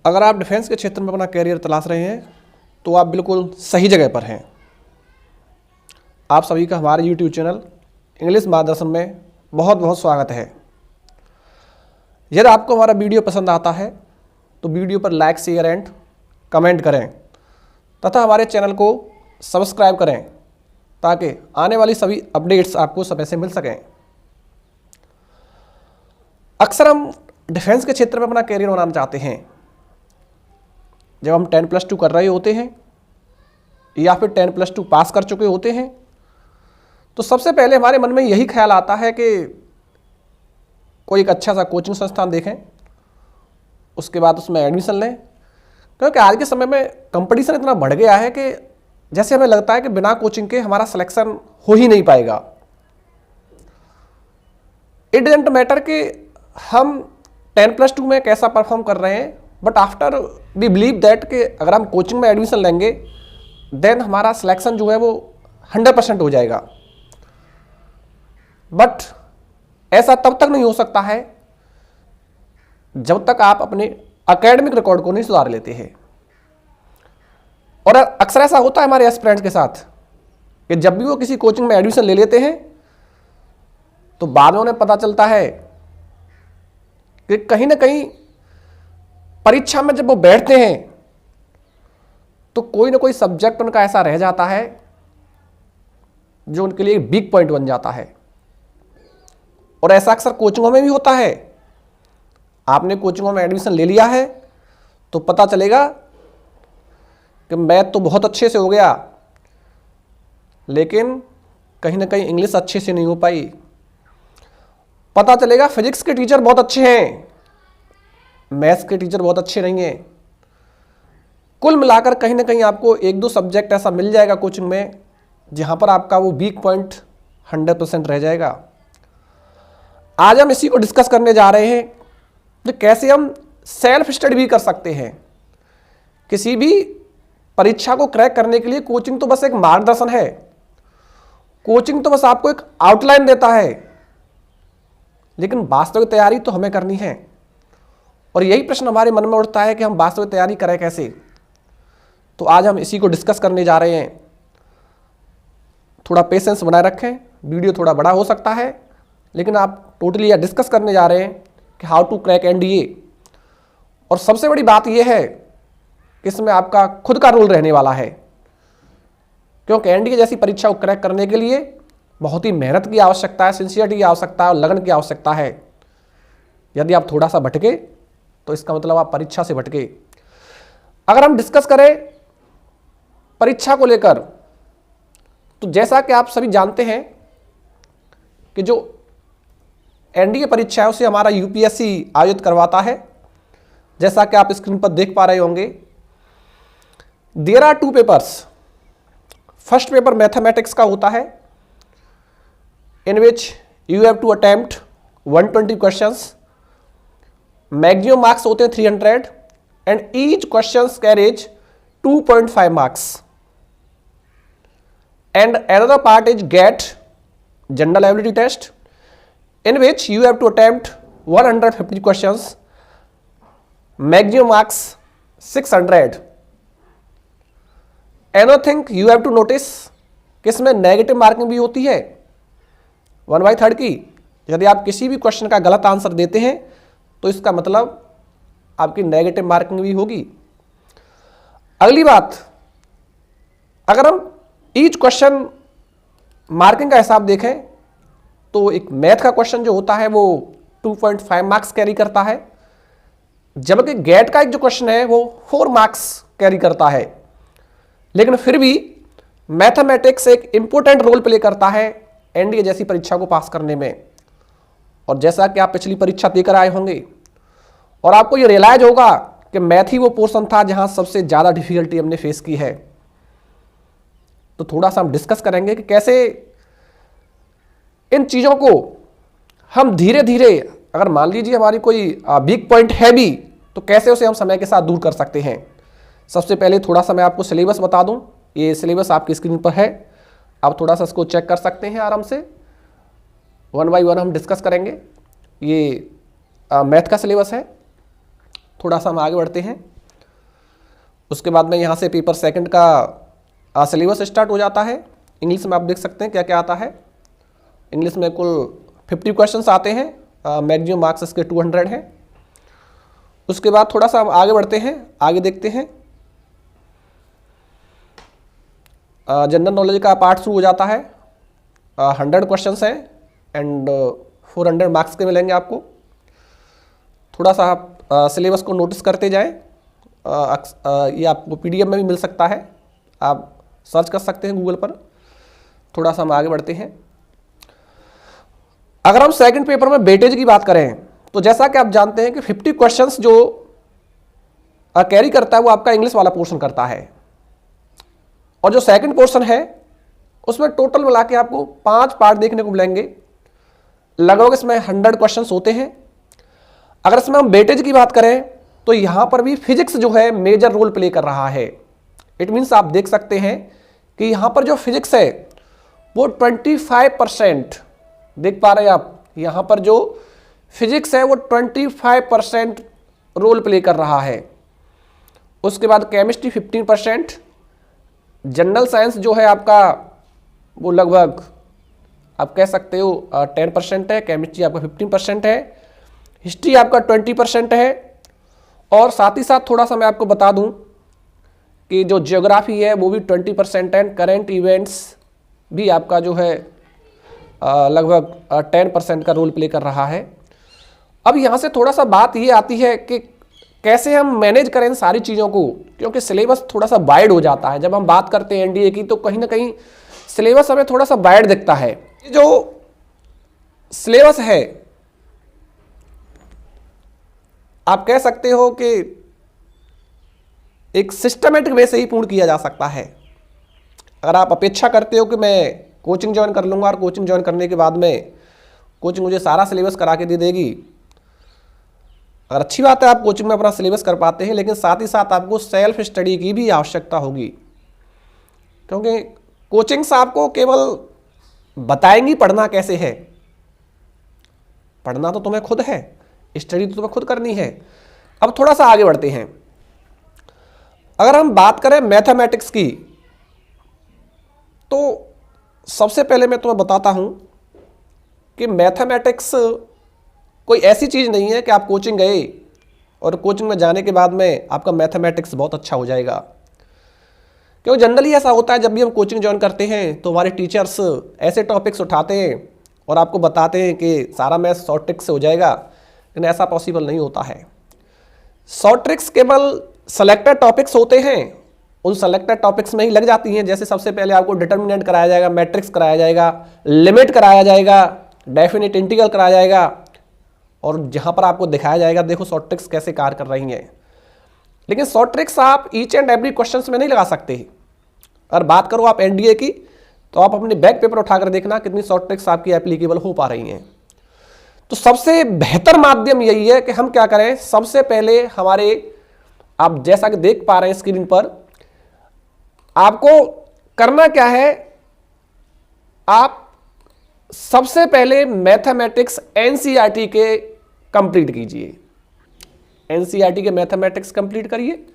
अगर आप डिफेंस के क्षेत्र में अपना कैरियर तलाश रहे हैं तो आप बिल्कुल सही जगह पर हैं। आप सभी का हमारे YouTube चैनल इंग्लिश मार्गदर्शन में बहुत बहुत स्वागत है। यदि आपको हमारा वीडियो पसंद आता है तो वीडियो पर लाइक, शेयर एंड कमेंट करें तथा हमारे चैनल को सब्सक्राइब करें ताकि आने वाली सभी अपडेट्स आपको समय से मिल सकें। अक्सर हम डिफेंस के क्षेत्र में अपना कैरियर बनाना चाहते हैं। जब हम 10+2 कर रहे होते हैं या फिर 10+2 पास कर चुके होते हैं तो सबसे पहले हमारे मन में यही ख्याल आता है कि कोई एक अच्छा सा कोचिंग संस्थान देखें, उसके बाद उसमें एडमिशन लें। क्योंकि आज के समय में कंपटीशन इतना बढ़ गया है कि जैसे हमें लगता है कि बिना कोचिंग के हमारा सिलेक्शन हो ही नहीं पाएगा। इट डजंट मैटर कि हम 10+2 में कैसा परफॉर्म कर रहे हैं, but after we believe that कि अगर हम कोचिंग में एडमिशन लेंगे देन हमारा सिलेक्शन जो है वो 100% हो जाएगा। बट ऐसा तब तक नहीं हो सकता है जब तक आप अपने एकेडमिक रिकॉर्ड को नहीं सुधार लेते हैं। और अक्सर ऐसा होता है हमारे एस्पिरेंट्स के साथ कि जब भी वो किसी कोचिंग में एडमिशन ले लेते हैं तो बाद में उन्हें पता चलता है कि कहीं ना कहीं परीक्षा में जब वो बैठते हैं तो कोई ना कोई सब्जेक्ट उनका ऐसा रह जाता है जो उनके लिए वीक पॉइंट बन जाता है। और ऐसा अक्सर कोचिंगों में भी होता है। आपने कोचिंगों में एडमिशन ले लिया है तो पता चलेगा कि मैथ तो बहुत अच्छे से हो गया लेकिन कहीं ना कहीं इंग्लिश अच्छे से नहीं हो पाई। पता चलेगा फिजिक्स के टीचर बहुत अच्छे हैं, मैथ्स के टीचर बहुत अच्छे नहीं हैं। कुल मिलाकर कहीं ना कहीं आपको 1-2 सब्जेक्ट ऐसा मिल जाएगा कोचिंग में जहां पर आपका वो वीक पॉइंट 100% रह जाएगा। आज हम इसी को डिस्कस करने जा रहे हैं कि कैसे हम सेल्फ स्टडी भी कर सकते हैं। किसी भी परीक्षा को क्रैक करने के लिए कोचिंग तो बस एक मार्गदर्शन है, कोचिंग तो बस आपको एक आउटलाइन देता है, लेकिन वास्तविक तैयारी तो हमें करनी है। और यही प्रश्न हमारे मन में उठता है कि हम वास्तविक तैयारी करें कैसे। तो आज हम इसी को डिस्कस करने जा रहे हैं। थोड़ा पेशेंस बनाए रखें, वीडियो थोड़ा बड़ा हो सकता है लेकिन आप टोटली यह डिस्कस करने जा रहे हैं कि हाउ टू क्रैक एनडीए। और सबसे बड़ी बात यह है कि इसमें आपका खुद का रोल रहने वाला है, क्योंकि एनडीए जैसी परीक्षा को क्रैक करने के लिए बहुत ही मेहनत की आवश्यकता है, सिंसियरिटी की आवश्यकता है और लगन की आवश्यकता है। यदि आप थोड़ा सा भटके तो इसका मतलब आप परीक्षा से भटके। अगर हम डिस्कस करें परीक्षा को लेकर तो जैसा कि आप सभी जानते हैं कि जो एनडीए परीक्षा है उसे हमारा यूपीएससी आयोजित करवाता है। जैसा कि आप स्क्रीन पर देख पा रहे होंगे, there are 2 papers. First paper mathematics का होता है in which you have to attempt 120 questions, maximum marks होते हैं 300 and each questions carries 2.5 marks. And another part is GAT, general ability test, in which you have to attempt 150 questions, maximum marks 600. Another thing you have to notice कि इसमें negative marking भी होती है 1/3 की। यदि आप किसी भी क्वेश्चन का गलत आंसर देते हैं तो इसका मतलब आपकी नेगेटिव मार्किंग भी होगी। अगली बात, अगर हम ईच क्वेश्चन मार्किंग का हिसाब देखें तो एक मैथ का क्वेश्चन जो होता है वो 2.5 मार्क्स कैरी करता है, जबकि गेट का एक जो क्वेश्चन है वो 4 मार्क्स कैरी करता है। लेकिन फिर भी मैथमेटिक्स एक इंपॉर्टेंट रोल प्ले करता है एनडीए जैसी परीक्षा को पास करने में। और जैसा कि आप पिछली परीक्षा देकर आए होंगे और आपको ये रियलाइज होगा कि मैथ ही वो पोर्शन था जहां सबसे ज़्यादा डिफिकल्टी हमने फेस की है। तो थोड़ा सा हम डिस्कस करेंगे कि कैसे इन चीज़ों को हम धीरे धीरे, अगर मान लीजिए हमारी कोई वीक पॉइंट है भी, तो कैसे उसे हम समय के साथ दूर कर सकते हैं। सबसे पहले थोड़ा सा मैं आपको सिलेबस बता दूं। ये सिलेबस आपकी स्क्रीन पर है, आप थोड़ा सा इसको चेक कर सकते हैं आराम से। 1 बाय 1 हम डिस्कस करेंगे। ये मैथ का सिलेबस है। थोड़ा सा हम आगे बढ़ते हैं। उसके बाद में यहाँ से पेपर सेकंड का सिलेबस स्टार्ट हो जाता है। इंग्लिश में आप देख सकते हैं क्या क्या आता है। इंग्लिश में कुल 50 क्वेश्चंस आते हैं, मैक्सिमम मार्क्स इसके 200 हैं। उसके बाद थोड़ा सा आगे बढ़ते हैं, आगे देखते हैं। जनरल नॉलेज का पार्ट शुरू हो जाता है। 100 क्वेश्चंस हैं एंड 400 मार्क्स के मिलेंगे आपको। थोड़ा सा आप सिलेबस को नोटिस करते जाएं। ये आपको PDF में भी मिल सकता है, आप सर्च कर सकते हैं गूगल पर। थोड़ा सा हम आगे बढ़ते हैं। अगर हम सेकंड पेपर में वेटेज की बात करें तो जैसा कि आप जानते हैं कि 50 क्वेश्चंस जो कैरी करता है वो आपका इंग्लिश वाला पोर्शन करता है, और जो सेकंड पोर्शन है उसमें टोटल मिला के आपको 5 पार्ट देखने को मिलेंगे। लगभग इसमें 100 क्वेश्चंस होते हैं। अगर इसमें हम वेटेज की बात करें तो यहां पर भी फिजिक्स जो है मेजर रोल प्ले कर रहा है। इट मीन्स आप देख सकते हैं कि यहां पर जो फिजिक्स है वो 25% देख पा रहे हैं आप। यहां पर जो फिजिक्स है वो 25% रोल प्ले कर रहा है। उसके बाद केमिस्ट्री 15%, जनरल साइंस जो है आपका वो लगभग आप कह सकते हो 10% है। केमिस्ट्री आपका 15% है। हिस्ट्री आपका 20% है। और साथ ही साथ थोड़ा सा मैं आपको बता दूं कि जो ज्योग्राफी है वो भी 20% है। करेंट इवेंट्स भी आपका जो है लगभग 10% का रोल प्ले कर रहा है। अब यहाँ से थोड़ा सा बात ये आती है कि कैसे हम मैनेज करें इन सारी चीज़ों को, क्योंकि सिलेबस थोड़ा सा वाइड हो जाता है। जब हम बात करते हैं NDA की तो कहीं ना कहीं सिलेबस हमें थोड़ा सा वाइड दिखता है। जो सिलेबस है आप कह सकते हो कि एक सिस्टमेटिक वे से ही पूर्ण किया जा सकता है। अगर आप अपेक्षा करते हो कि मैं कोचिंग ज्वाइन कर लूँगा और कोचिंग ज्वाइन करने के बाद में कोचिंग मुझे सारा सिलेबस करा के दे देगी, अगर अच्छी बात है आप कोचिंग में अपना सिलेबस कर पाते हैं, लेकिन साथ ही साथ आपको सेल्फ स्टडी की भी आवश्यकता होगी, क्योंकि कोचिंग्स आपको केवल बताएंगी पढ़ना कैसे है। पढ़ना तो तुम्हें खुद है, स्टडी तो तुम्हें खुद करनी है। अब थोड़ा सा आगे बढ़ते हैं। अगर हम बात करें मैथमेटिक्स की तो सबसे पहले मैं तुम्हें बताता हूं कि मैथमेटिक्स कोई ऐसी चीज़ नहीं है कि आप कोचिंग गए और कोचिंग में जाने के बाद में आपका मैथमेटिक्स बहुत अच्छा हो जाएगा। क्योंकि जनरली ऐसा होता है जब भी हम कोचिंग ज्वाइन करते हैं तो हमारे टीचर्स ऐसे टॉपिक्स उठाते हैं और आपको बताते हैं कि सारा मैथ शॉर्ट ट्रिक्स से हो जाएगा, लेकिन ऐसा पॉसिबल नहीं होता है। शॉर्ट ट्रिक्स केवल सेलेक्टेड टॉपिक्स होते हैं, उन सेलेक्टेड टॉपिक्स में ही लग जाती हैं। जैसे सबसे पहले आपको डिटर्मिनेंट कराया जाएगा, मैट्रिक्स कराया जाएगा, लिमिट कराया जाएगा, डेफिनेट इंटीग्रल कराया जाएगा, और जहां पर आपको दिखाया जाएगा देखो शॉर्ट ट्रिक्स कैसे कार्य कर रही हैं। लेकिन शॉर्ट ट्रिक्स आप ईच एंड एवरी क्वेश्चन में नहीं लगा सकते। अगर बात करो आप NDA की तो आप अपने बैक पेपर उठाकर देखना कितनी शॉर्ट ट्रिक्स आपकी एप्लीकेबल हो पा रही हैं। तो सबसे बेहतर माध्यम यही है कि हम क्या करें, सबसे पहले हमारे आप जैसा कि देख पा रहे हैं स्क्रीन पर, आपको करना क्या है, आप सबसे पहले मैथमेटिक्स NCERT के कंप्लीट कीजिए। NCERT के मैथमेटिक्स कंप्लीट करिए,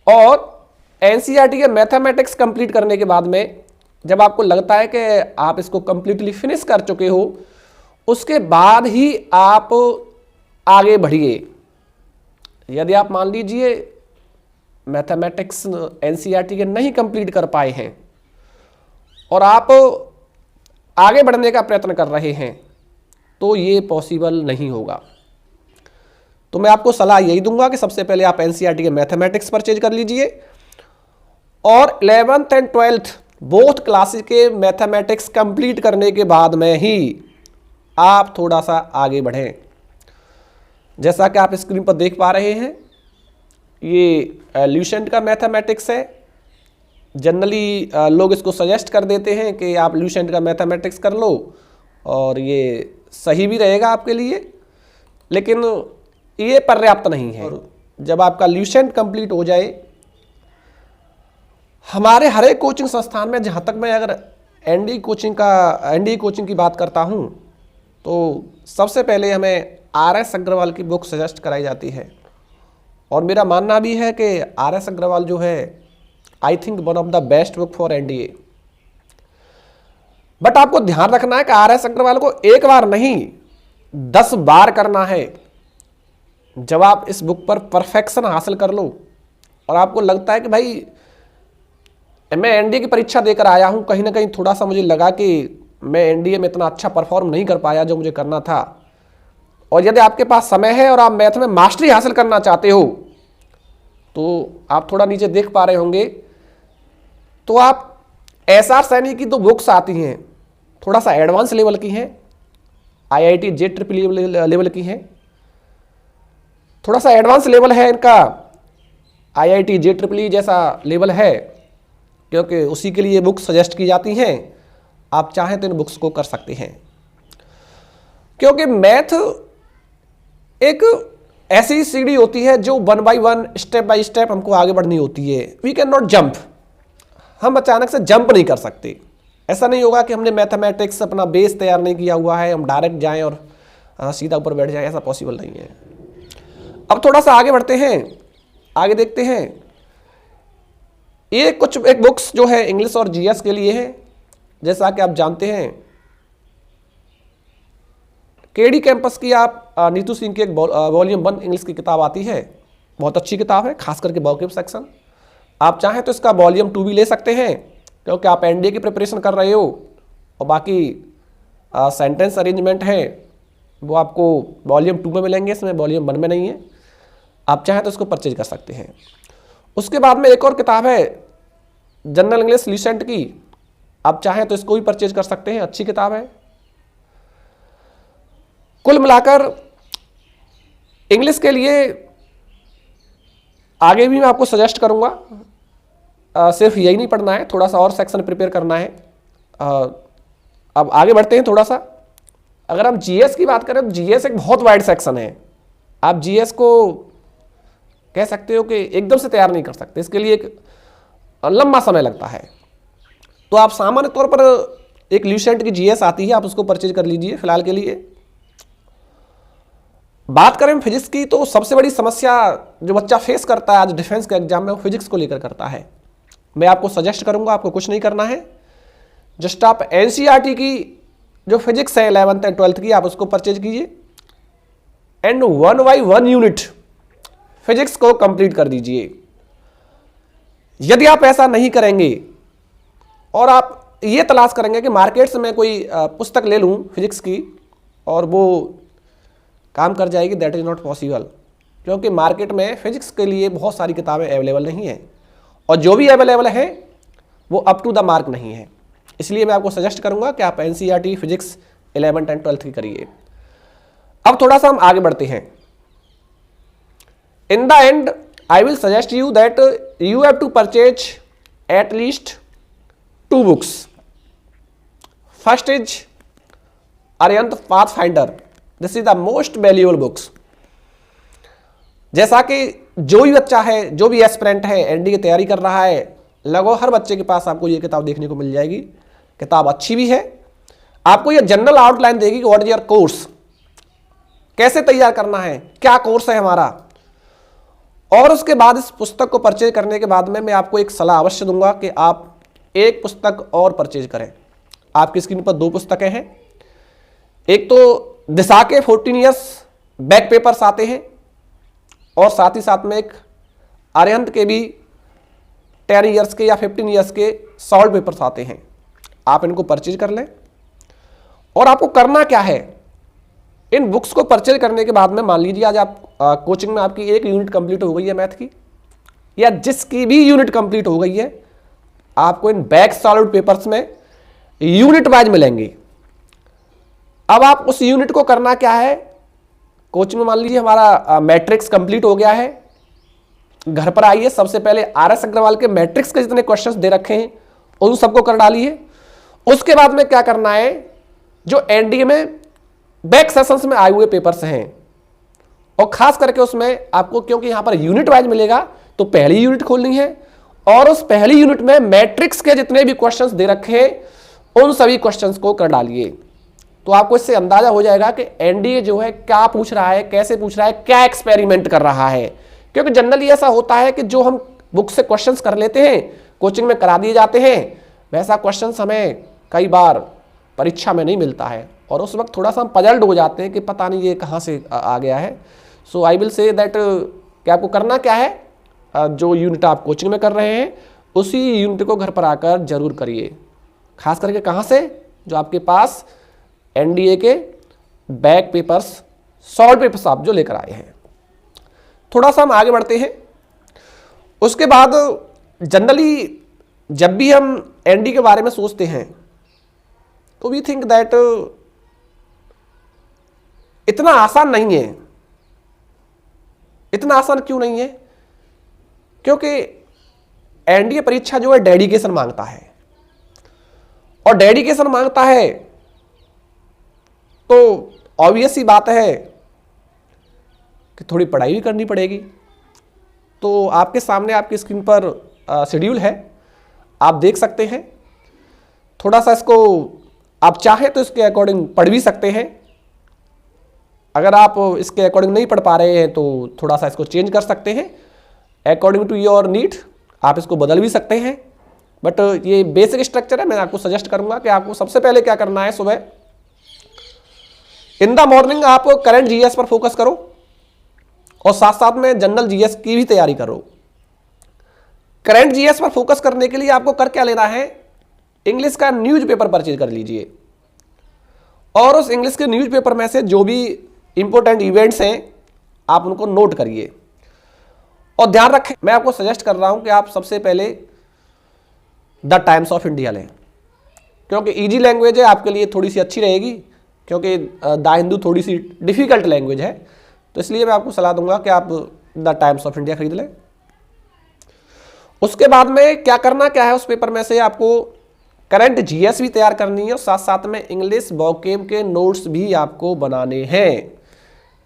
और NCERT के मैथमेटिक्स कंप्लीट करने के बाद में जब आपको लगता है कि आप इसको कंप्लीटली फिनिश कर चुके हो, उसके बाद ही आप आगे बढ़िए। यदि आप मान लीजिए मैथमेटिक्स NCERT के नहीं कंप्लीट कर पाए हैं और आप आगे बढ़ने का प्रयत्न कर रहे हैं तो ये पॉसिबल नहीं होगा। तो मैं आपको सलाह यही दूंगा कि सबसे पहले आप NCERT के मैथमेटिक्स परचेज कर लीजिए, और 11th and 12th both classes के मैथमेटिक्स कंप्लीट करने के बाद में ही आप थोड़ा सा आगे बढ़ें। जैसा कि आप स्क्रीन पर देख पा रहे हैं, ये ल्यूसेंट का मैथमेटिक्स है। जनरली लोग इसको सजेस्ट कर देते हैं कि आप ल्यूसेंट का मैथमेटिक्स कर लो, और ये सही भी रहेगा आपके लिए, लेकिन ये पर्याप्त नहीं है। जब आपका ल्यूसेंट कंप्लीट हो जाए, हमारे हर एक कोचिंग संस्थान में, जहाँ तक मैं अगर NDA कोचिंग की बात करता हूँ, तो सबसे पहले हमें RS अग्रवाल की बुक सजेस्ट कराई जाती है, और मेरा मानना भी है कि RS अग्रवाल जो है I think one of the best book for NDA। But आपको ध्यान रखना है कि RS अग्रवाल को एक बार नहीं 10 बार करना है। जब आप इस बुक पर परफेक्शन हासिल कर लो और आपको लगता है कि भाई मैं NDA की परीक्षा देकर आया हूं, कहीं ना कहीं थोड़ा सा मुझे लगा कि मैं NDA में इतना अच्छा परफॉर्म नहीं कर पाया जो मुझे करना था, और यदि आपके पास समय है और आप मैथ में मास्टरी हासिल करना चाहते हो, तो आप थोड़ा नीचे देख पा रहे होंगे, तो आप SR सैनी की तो बुक्स आती हैं, थोड़ा सा एडवांस लेवल की हैं, IIT JEE लेवल की हैं, थोड़ा सा एडवांस लेवल है इनका, IIT JEE जैसा लेवल है, क्योंकि उसी के लिए बुक्स सजेस्ट की जाती हैं। आप चाहें तो इन बुक्स को कर सकते हैं, क्योंकि मैथ एक ऐसी सीढ़ी होती है जो 1 by 1 स्टेप बाय स्टेप हमको आगे बढ़नी होती है। वी कैन नॉट जंप, हम अचानक से जंप नहीं कर सकते। ऐसा नहीं होगा कि हमने मैथमेटिक्स अपना बेस तैयार नहीं किया हुआ है, हम डायरेक्ट जाएं और सीधा ऊपर बैठ जाएं, ऐसा पॉसिबल नहीं है। अब थोड़ा सा आगे बढ़ते हैं, आगे देखते हैं। ये एक बुक्स जो है इंग्लिश और GS के लिए है। जैसा कि आप जानते हैं KD कैंपस की आप नीतू सिंह की एक वॉल्यूम 1 इंग्लिश की किताब आती है, बहुत अच्छी किताब है, खास करके वोकैब सेक्शन। आप चाहें तो इसका वॉल्यूम 2 भी ले सकते हैं, क्योंकि आप NDA की प्रिपरेशन कर रहे हो, और बाकी सेंटेंस अरेंजमेंट है वो आपको वॉल्यूम 2 में मिलेंगे, इसमें वॉल्यूम 1 में नहीं है। आप चाहें तो इसको परचेज कर सकते हैं। उसके बाद में एक और किताब है जनरल इंग्लिश लीसेंट की, आप चाहें तो इसको भी परचेज कर सकते हैं, अच्छी किताब है। कुल मिलाकर इंग्लिश के लिए आगे भी मैं आपको सजेस्ट करूंगा, सिर्फ यही नहीं पढ़ना है, थोड़ा सा और सेक्शन प्रिपेयर करना है। अब आगे बढ़ते हैं थोड़ा सा। अगर हम GS की बात करें तो GS एक बहुत वाइड सेक्शन है। आप GS को कह सकते हो कि एकदम से तैयार नहीं कर सकते, इसके लिए एक लंबा समय लगता है। तो आप सामान्य तौर पर एक ल्यूसेंट की GS आती है, आप उसको परचेज कर लीजिए फिलहाल के लिए। बात करें फिजिक्स की, तो सबसे बड़ी समस्या जो बच्चा फेस करता है आज डिफेंस के एग्जाम में, वो फिजिक्स को लेकर करता है। मैं आपको सजेस्ट करूंगा, आपको कुछ नहीं करना है, जस्ट आप NCERT की जो फिजिक्स है 11th एंड 12th की, आप उसको परचेज कीजिए एंड 1 by 1 यूनिट फिजिक्स को कंप्लीट कर दीजिए। यदि आप ऐसा नहीं करेंगे और आप ये तलाश करेंगे कि मार्केट से मैं कोई पुस्तक ले लूं फिजिक्स की और वो काम कर जाएगी, दैट इज नॉट पॉसिबल, क्योंकि मार्केट में फिजिक्स के लिए बहुत सारी किताबें अवेलेबल नहीं है, और जो भी अवेलेबल है वो अप टू द मार्क नहीं है। इसलिए मैं आपको सजेस्ट करूंगा कि आप NCERT physics 11th and 12th की करिए। अब थोड़ा सा हम आगे बढ़ते हैं। In the end I will suggest you that you have to purchase at least 2 books. First is Arihant pathfinder, this is the most valuable books. जैसा कि जो भी बच्चा है, जो भी एस्पिरेंट है, NDA की तैयारी कर रहा है, लगभग हर बच्चे के पास आपको ये किताब देखने को मिल जाएगी। किताब अच्छी भी है, आपको ये जनरल आउटलाइन देगी कि व्हाट इज योर कोर्स, कैसे तैयार करना है, क्या कोर्स है हमारा। और उसके बाद इस पुस्तक को परचेज करने के बाद में मैं आपको एक सलाह अवश्य दूंगा कि आप एक पुस्तक और परचेज करें। आपकी स्क्रीन पर 2 पुस्तकें हैं, एक तो दिशा के 14 ईयर्स बैक पेपर्स आते हैं, और साथ ही साथ में एक अरिहंत के भी 10 ईयर्स के या 15 ईयर्स के सॉल्व पेपर्स आते हैं। आप इनको परचेज कर लें। और आपको करना क्या है, इन बुक्स को परचेज करने के बाद में मान लीजिए आज आप कोचिंग में आपकी 1 यूनिट कंप्लीट हो गई है मैथ की, या जिसकी भी यूनिट कंप्लीट हो गई है, आपको इन बैक सॉल्व पेपर्स में यूनिट वाइज मिलेंगे। अब आप उस यूनिट को करना क्या है, कोचिंग में मान लीजिए हमारा मैट्रिक्स कंप्लीट हो गया है, घर पर आइए, सबसे पहले RS अग्रवाल के मैट्रिक्स के जितने क्वेश्चंस दे रखे हैं उन सबको कर डालिए। उसके बाद में क्या करना है, जो NDA में बैक सेशंस में आए हुए पेपर्स हैं, और खास करके उसमें आपको क्योंकि यहां पर यूनिट वाइज मिलेगा, तो पहली यूनिट खोलनी है, और उस पहली यूनिट में मैट्रिक्स के जितने भी क्वेश्चंस दे रखे हैं उन सभी क्वेश्चंस को कर डालिए। तो आपको इससे अंदाजा हो जाएगा कि NDA जो है क्या पूछ रहा है, कैसे पूछ रहा है, क्या एक्सपेरिमेंट कर रहा है, क्योंकि जनरली ऐसा होता है कि जो हम बुक से क्वेश्चंस कर लेते हैं, कोचिंग में करा दिए जाते हैं, वैसा क्वेश्चंस हमें कई बार परीक्षा में नहीं मिलता है और उस वक्त थोड़ा सा हम पजल्ड हो जाते हैं कि पता नहीं ये कहाँ से आ गया है। सो आई विल से दैट कि आपको करना क्या है, जो यूनिट आप कोचिंग में कर रहे हैं उसी यूनिट को घर पर आकर जरूर करिए। खास करके कहाँ से, जो आपके पास एनडीए के बैक पेपर्स, सॉल्व पेपर्स आप जो लेकर आए हैं। थोड़ा सा हम आगे बढ़ते हैं। उसके बाद जनरली जब भी हम एनडी के बारे में सोचते हैं तो वी थिंक दैट इतना आसान नहीं है। इतना आसान क्यों नहीं है? क्योंकि एनडीए परीक्षा जो है डेडिकेशन मांगता है, और डेडिकेशन मांगता है तो ऑब्वियस सी बात है कि थोड़ी पढ़ाई भी करनी पड़ेगी। तो आपके सामने आपकी स्क्रीन पर शेड्यूल है, आप देख सकते हैं। थोड़ा सा इसको आप चाहें तो इसके अकॉर्डिंग पढ़ भी सकते हैं। अगर आप इसके अकॉर्डिंग नहीं पढ़ पा रहे हैं तो थोड़ा सा इसको चेंज कर सकते हैं अकॉर्डिंग टू योर नीड, आप इसको बदल भी सकते हैं। बट ये बेसिक स्ट्रक्चर है। मैं आपको सजेस्ट करूंगा कि आपको सबसे पहले क्या करना है, सुबह इन द मॉर्निंग आप करंट जीएस पर फोकस करो और साथ साथ में जनरल जीएस की भी तैयारी करो। करंट जीएस पर फोकस करने के लिए आपको कर क्या लेना है, इंग्लिश का न्यूज़पेपर परचेज कर लीजिए और उस इंग्लिश के न्यूज़पेपर में से जो भी इंपॉर्टेंट इवेंट्स हैं आप उनको नोट करिए। और ध्यान रखें, मैं आपको सजेस्ट कर रहा हूं कि आप सबसे पहले द टाइम्स ऑफ इंडिया लें, क्योंकि इजी लैंग्वेज है, आपके लिए थोड़ी सी अच्छी रहेगी, क्योंकि द हिंदू थोड़ी सी डिफिकल्ट लैंग्वेज है। तो इसलिए मैं आपको सलाह दूंगा कि आप द टाइम्स ऑफ इंडिया खरीद लें। उसके बाद में क्या करना क्या है, उस पेपर में से आपको करंट जीएस भी तैयार करनी है और साथ साथ में इंग्लिश वोकैब के नोट्स भी आपको बनाने हैं।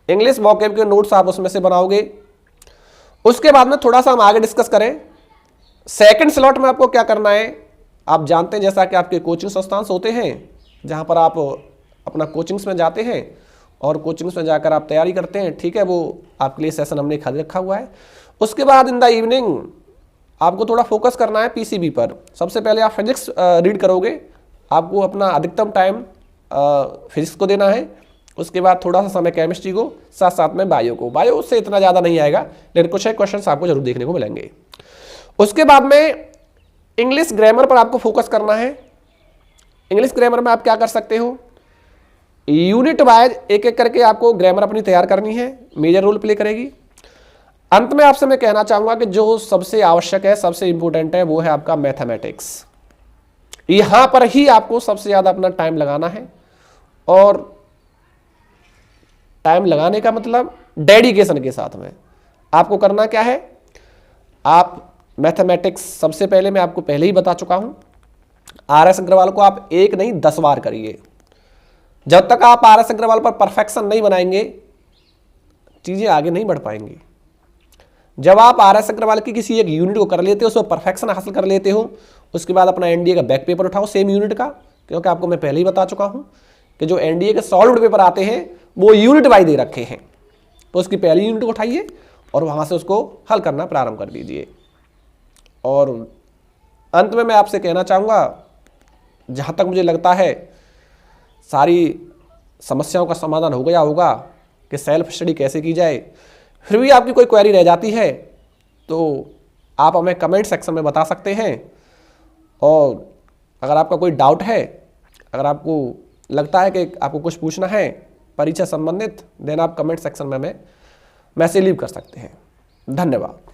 इंग्लिश वोकैब के नोट्स आप उसमें से बनाओगे। उसके बाद में थोड़ा सा हम आगे डिस्कस करें। सेकंड स्लॉट में आपको क्या करना है, आप जानते हैं जैसा कि आपके कोचिंग संस्थान होते हैं जहां पर आप अपना कोचिंग्स में जाते हैं और कोचिंग्स में जाकर आप तैयारी करते हैं, ठीक है, वो आपके लिए सेशन हमने खाली रखा हुआ है। उसके बाद इन द इवनिंग आपको थोड़ा फोकस करना है पीसीबी पर। सबसे पहले आप फिजिक्स रीड करोगे, आपको अपना अधिकतम टाइम फिजिक्स को देना है। उसके बाद थोड़ा सा समय केमिस्ट्री को, साथ साथ में बायो को। बायो उससे इतना ज़्यादा नहीं आएगा, लेकिन कुछ एक क्वेश्चन आपको जरूर देखने को मिलेंगे। उसके बाद में इंग्लिश ग्रामर पर आपको फोकस करना है। इंग्लिश ग्रामर में आप क्या कर सकते हो, यूनिट वाइज एक एक करके आपको ग्रामर अपनी तैयार करनी है, मेजर रोल प्ले करेगी। अंत में आपसे मैं कहना चाहूंगा कि जो सबसे आवश्यक है, सबसे इंपॉर्टेंट है, वो है आपका मैथमेटिक्स। यहां पर ही आपको सबसे ज्यादा अपना टाइम लगाना है, और टाइम लगाने का मतलब डेडिकेशन के साथ में आपको करना क्या है। आप मैथमेटिक्स सबसे पहले मैं आपको पहले ही बता चुका हूं, आर.एस. अग्रवाल को आप 1 नहीं 10 बार करिए। जब तक आप आर.एस. अग्रवाल पर परफेक्शन नहीं बनाएंगे, चीजें आगे नहीं बढ़ पाएंगी। जब आप आर.एस. अग्रवाल की किसी एक यूनिट को कर लेते हो, उसमें परफेक्शन हासिल कर लेते हो, उसके बाद अपना एनडीए का बैक पेपर उठाओ सेम यूनिट का, क्योंकि आपको मैं पहले ही बता चुका हूं कि जो एनडीए के सॉल्व्ड पेपर आते हैं वो यूनिट वाइज दे रखे हैं। तो उसकी पहली यूनिट को उठाइए और वहां से उसको हल करना प्रारंभ कर दीजिए। और अंत में मैं आपसे कहना चाहूँगा, जहाँ तक मुझे लगता है सारी समस्याओं का समाधान हो गया होगा कि सेल्फ स्टडी कैसे की जाए। फिर भी आपकी कोई क्वेरी रह जाती है तो आप हमें कमेंट सेक्शन में बता सकते हैं, और अगर आपका कोई डाउट है, अगर आपको लगता है कि आपको कुछ पूछना है परीक्षा संबंधित, देन आप कमेंट सेक्शन में हमें मैसेज लीव कर सकते हैं। धन्यवाद।